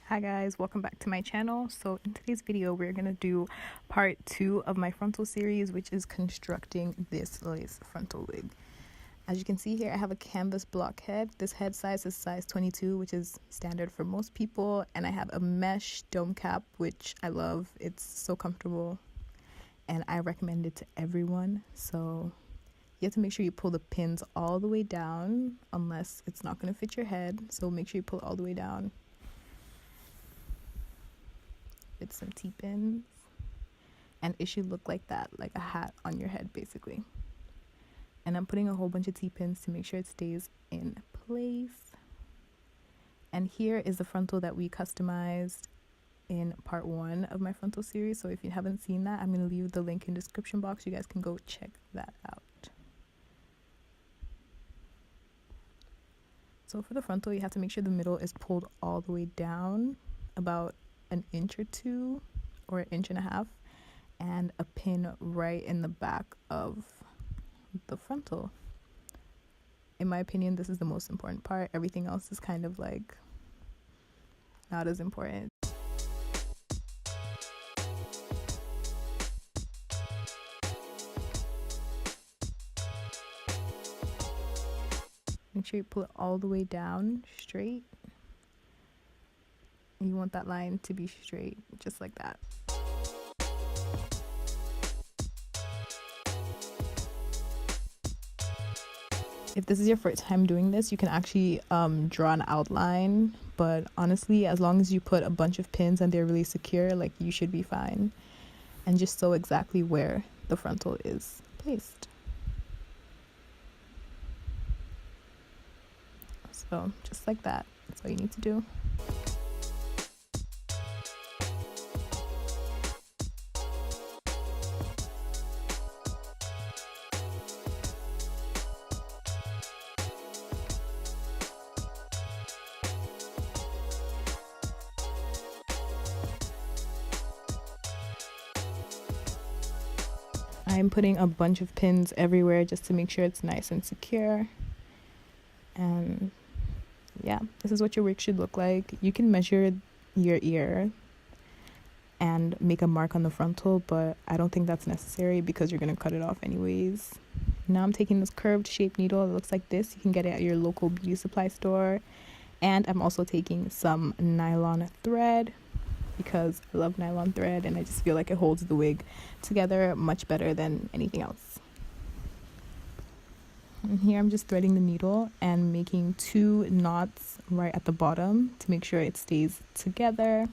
Hi guys, welcome back to my channel. So in today's video we're gonna do part 2 of my frontal series, which is constructing this lace frontal wig. As you can see here, I have a canvas block head. This head size is size 22, which is standard for most people, and I have a mesh dome cap, which I love. It's so comfortable and I recommend it to everyone. So you have to make sure you pull the pins all the way down, unless it's not going to fit your head. So make sure you pull it all the way down with some T-pins, and it should look like that, like a hat on your head basically. And I'm putting a whole bunch of T-pins to make sure it stays in place. And here is the frontal that we customized in part 1 of my frontal series. So if you haven't seen that, I'm going to leave the link in the description box. You guys can go check that out. So for the frontal, you have to make sure the middle is pulled all the way down about an inch or two, or an inch and a half, and a pin right in the back of the frontal. In my opinion, this is the most important part. Everything else is kind of like not as important. Make sure you pull it all the way down straight. You want that line to be straight, just like that. If this is your first time doing this, you can actually draw an outline, but honestly, as long as you put a bunch of pins and they're really secure, like, you should be fine. And just sew exactly where the frontal is placed. So just like that, that's all you need to do. I'm putting a bunch of pins everywhere just to make sure it's nice and secure. And yeah, this is what your wig should look like. You can measure your ear and make a mark on the frontal, but I don't think that's necessary because you're going to cut it off anyways. Now I'm taking this curved shape needle. It looks like this. You can get it at your local beauty supply store. And I'm also taking some nylon thread, because I love nylon thread and I just feel like it holds the wig together much better than anything else. And here I'm just threading the needle and making 2 knots right at the bottom to make sure it stays together.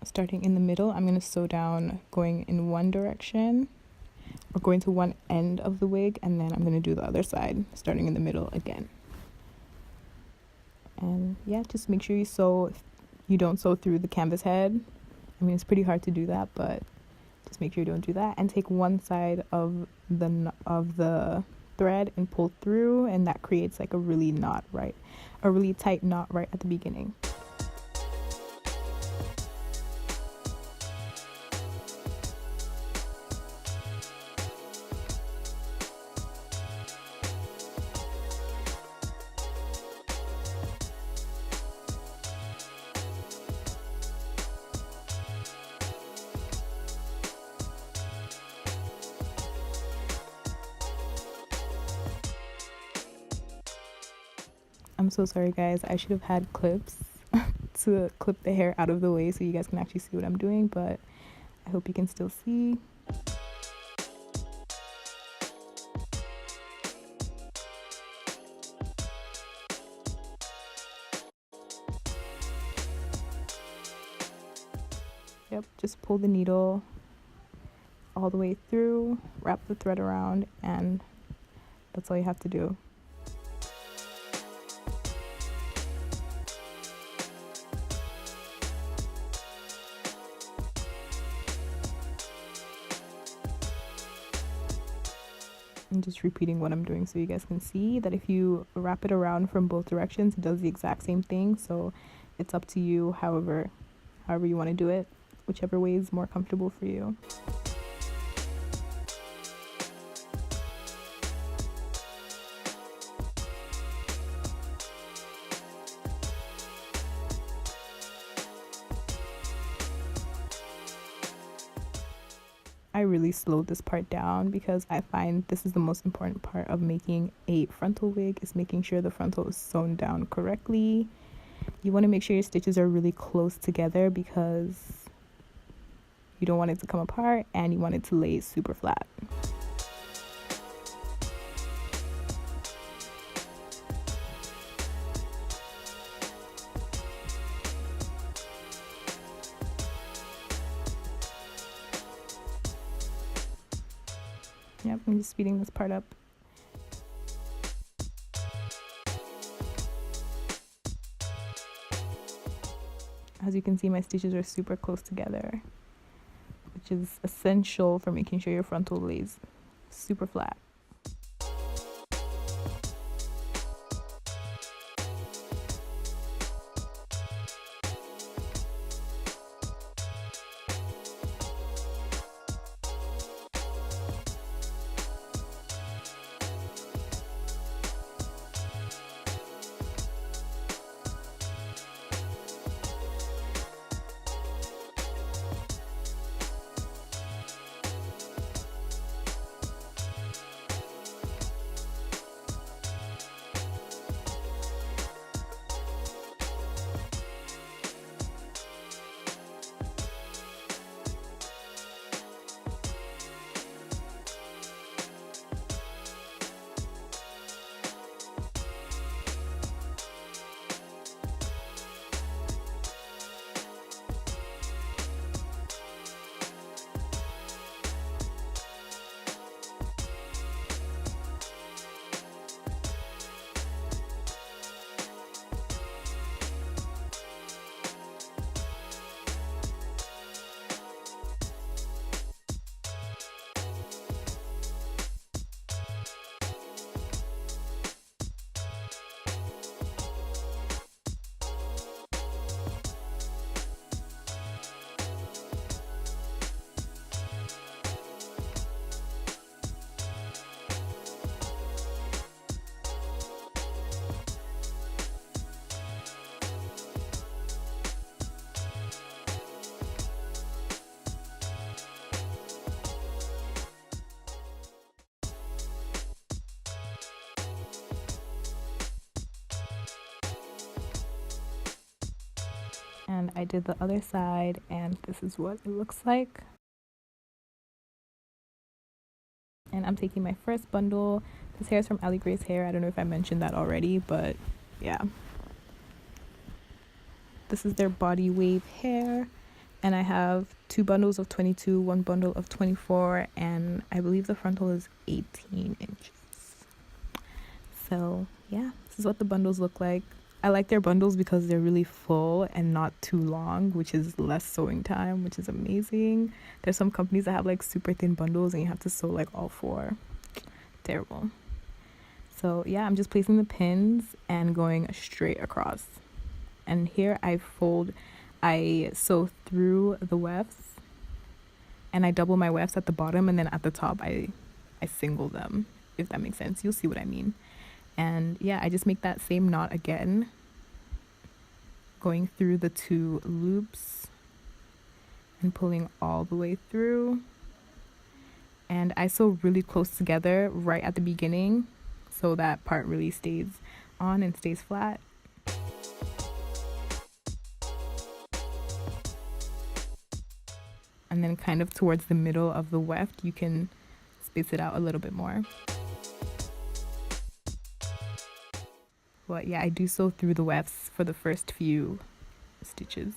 Starting in the middle, I'm going to sew down going in one direction, or going to one end of the wig, and then I'm going to do the other side, starting in the middle again. And yeah, just make sure you don't sew through the canvas head. I mean, it's pretty hard to do that, but just make sure you don't do that. And take one side of the thread and pull through, and that creates like a really tight knot right at the beginning. I'm so sorry guys, I should have had clips to clip the hair out of the way so you guys can actually see what I'm doing, but I hope you can still see. Yep, just pull the needle all the way through, wrap the thread around, and that's all you have to do. I'm just repeating what I'm doing so you guys can see that if you wrap it around from both directions, it does the exact same thing. So it's up to you, however you want to do it, whichever way is more comfortable for you. I really slowed this part down because I find this is the most important part of making a frontal wig, is making sure the frontal is sewn down correctly. You want to make sure your stitches are really close together because you don't want it to come apart and you want it to lay super flat. Yep, I'm just speeding this part up. As you can see, my stitches are super close together, which is essential for making sure your frontal lays super flat. And I did the other side, and this is what it looks like. And I'm taking my first bundle. This hair is from Ali Gray's hair. I don't know if I mentioned that already, but yeah. This is their body wave hair, and I have 2 bundles of 22, 1 bundle of 24, and I believe the frontal is 18 inches. So yeah, this is what the bundles look like. I like their bundles because they're really full and not too long, which is less sewing time, which is amazing. There's some companies that have like super thin bundles and you have to sew like all 4. Terrible. So yeah, I'm just placing the pins and going straight across. And here I sew through the wefts, and I double my wefts at the bottom, and then at the top I single them, if that makes sense. You'll see what I mean. And yeah, I just make that same knot again, going through the 2 loops and pulling all the way through. And I sew really close together right at the beginning so that part really stays on and stays flat. And then kind of towards the middle of the weft, you can space it out a little bit more. But yeah, I do sew through the wefts for the first few stitches.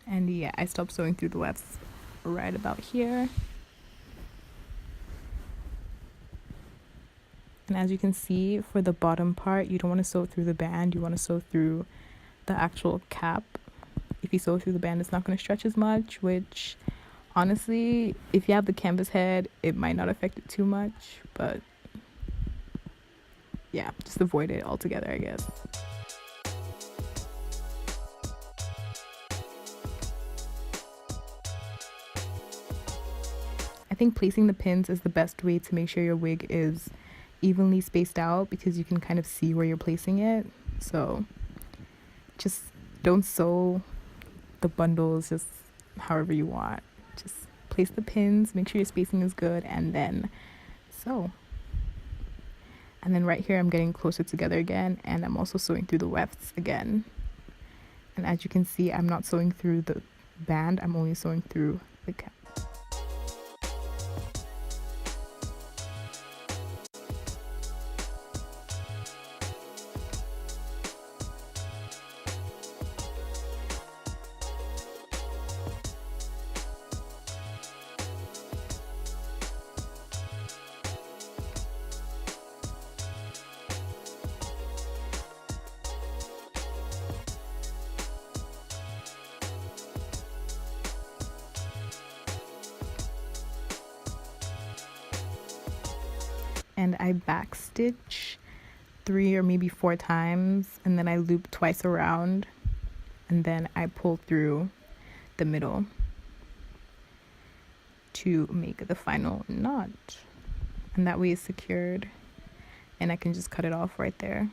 And yeah, I stopped sewing through the wefts right about here. And as you can see, for the bottom part, you don't want to sew through the band, you want to sew through the actual cap. If you sew through the band, it's not going to stretch as much, which honestly, if you have the canvas head, it might not affect it too much, but yeah, just avoid it altogether, I guess. I think placing the pins is the best way to make sure your wig is evenly spaced out, because you can kind of see where you're placing it. So just don't sew the bundles just however you want. Just place the pins, make sure your spacing is good, and then sew. And then right here I'm getting closer together again, and I'm also sewing through the wefts again. And as you can see, I'm not sewing through the band, I'm only sewing through the cap. And I backstitch 3 or maybe 4 times, and then I loop twice around, and then I pull through the middle to make the final knot, and that way it's secured and I can just cut it off right there.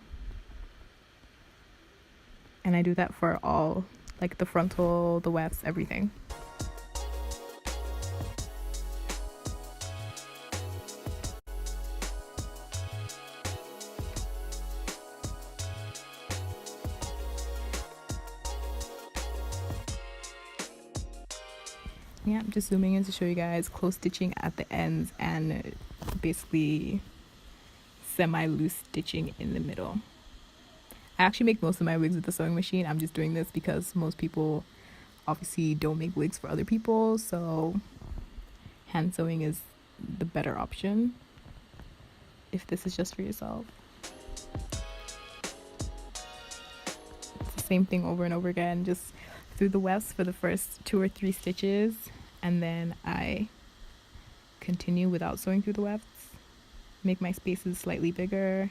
And I do that for all, like the frontal, the wefts, everything. Yeah, I'm just zooming in to show you guys close stitching at the ends and basically semi-loose stitching in the middle. I actually make most of my wigs with the sewing machine. I'm just doing this because most people obviously don't make wigs for other people, so hand sewing is the better option if this is just for yourself. It's the same thing over and over again, just through the wefts for the first 2 or 3 stitches, and then I continue without sewing through the wefts, make my spaces slightly bigger,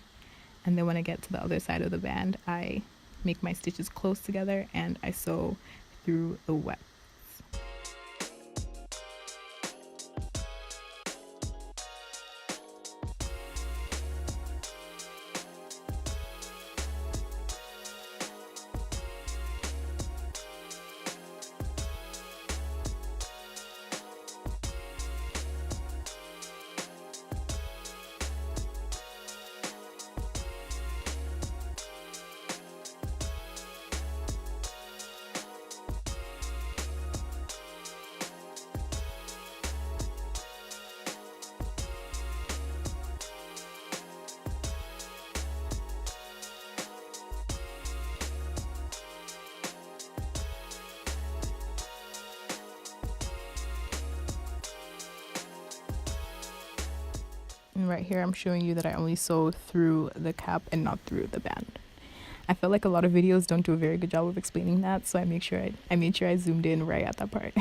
and then when I get to the other side of the band, I make my stitches close together and I sew through the wefts. And right here I'm showing you that I only sew through the cap and not through the band. I feel like a lot of videos don't do a very good job of explaining that, so I made sure I zoomed in right at that part.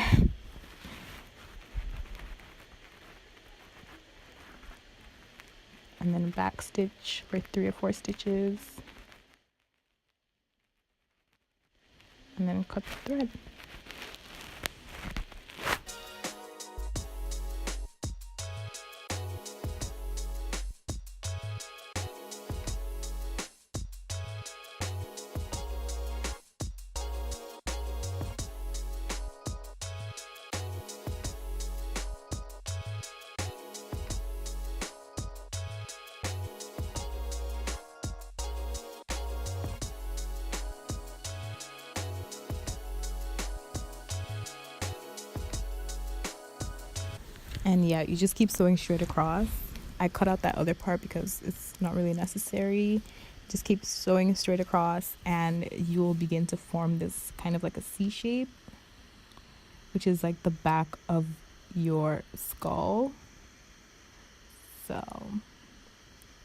And then back stitch for 3 or 4 stitches, and then cut the thread. And yeah, you just keep sewing straight across. I cut out that other part because it's not really necessary. Just keep sewing straight across and you will begin to form this kind of like a C shape, which is like the back of your skull. So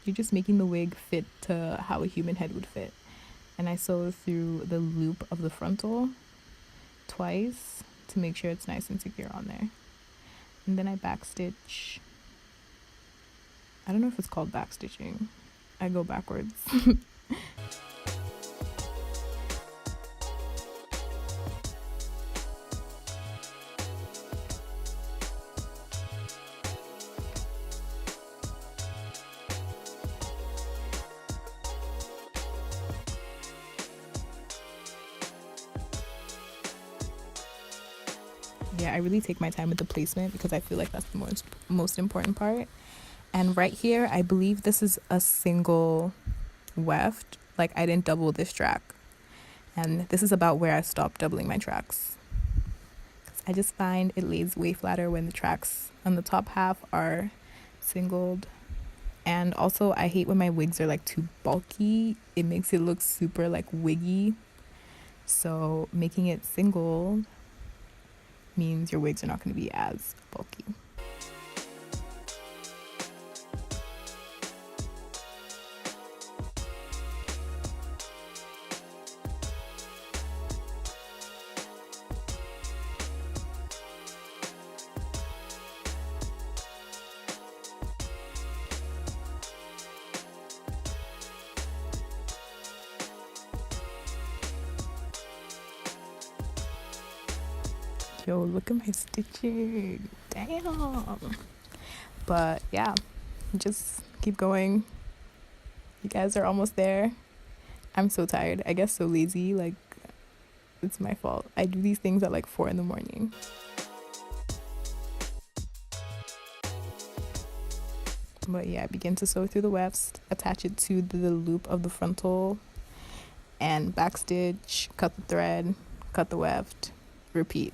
You're just making the wig fit to how a human head would fit. And I sew through the loop of the frontal twice to make sure it's nice and secure on there. And then I backstitch. I don't know if it's called backstitching. I go backwards. Yeah, I really take my time with the placement because I feel like that's the most important part. And right here, I believe this is a single weft. Like, I didn't double this track. And this is about where I stopped doubling my tracks. I just find it lays way flatter when the tracks on the top half are singled. And also, I hate when my wigs are like too bulky. It makes it look super like wiggy. So making it singled means your wigs are not going to be as bulky. Yo, look at my stitching. Damn. But yeah, just keep going. You guys are almost there. I'm so tired. I guess so lazy. Like, it's my fault. I do these things at like 4 in the morning. But yeah, begin to sew through the wefts, attach it to the loop of the frontal, and backstitch, cut the thread, cut the weft, repeat.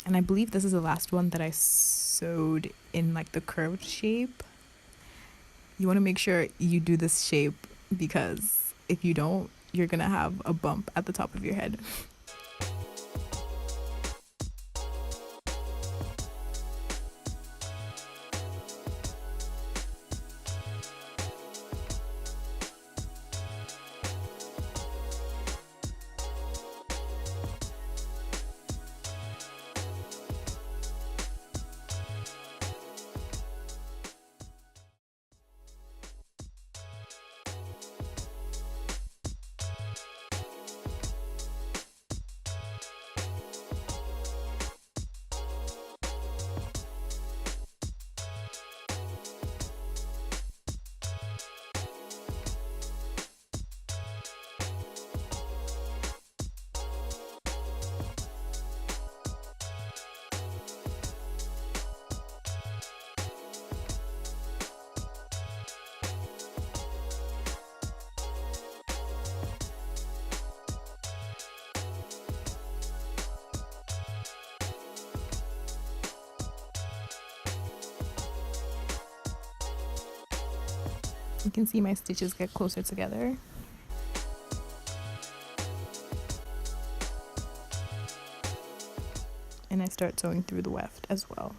And I believe this is the last one that I sewed in like the curved shape. You want to make sure you do this shape because if you don't, you're gonna have a bump at the top of your head. You can see my stitches get closer together. And I start sewing through the weft as well.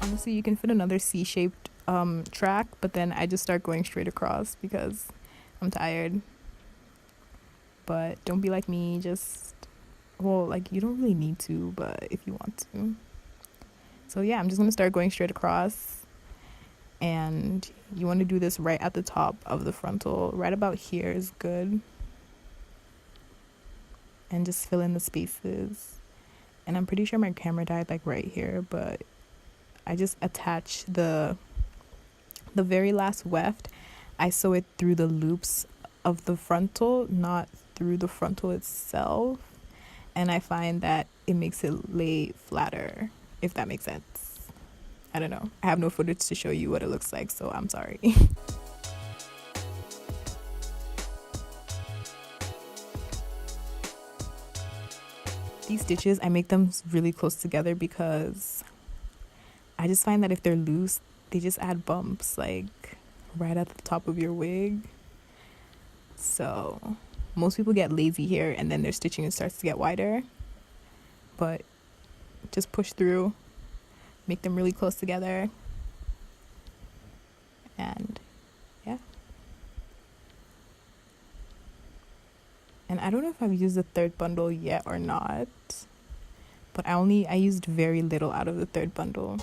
Honestly, you can fit another C-shaped track, but then I just start going straight across because I'm tired. But don't be like me, well, like, you don't really need to, but if you want to. So yeah, I'm just gonna start going straight across, and you want to do this right at the top of the frontal. Right about here is good, and just fill in the spaces. And I'm pretty sure my camera died like right here, but I just attach the very last weft. I sew it through the loops of the frontal, not through the frontal itself. And I find that it makes it lay flatter, if that makes sense. I don't know. I have no footage to show you what it looks like, so I'm sorry. These stitches, I make them really close together because I just find that if they're loose, they just add bumps, like right at the top of your wig. So most people get lazy here and then their stitching starts to get wider. But just push through, make them really close together, and yeah. And I don't know if I've used the third bundle yet or not, but I used very little out of the third bundle.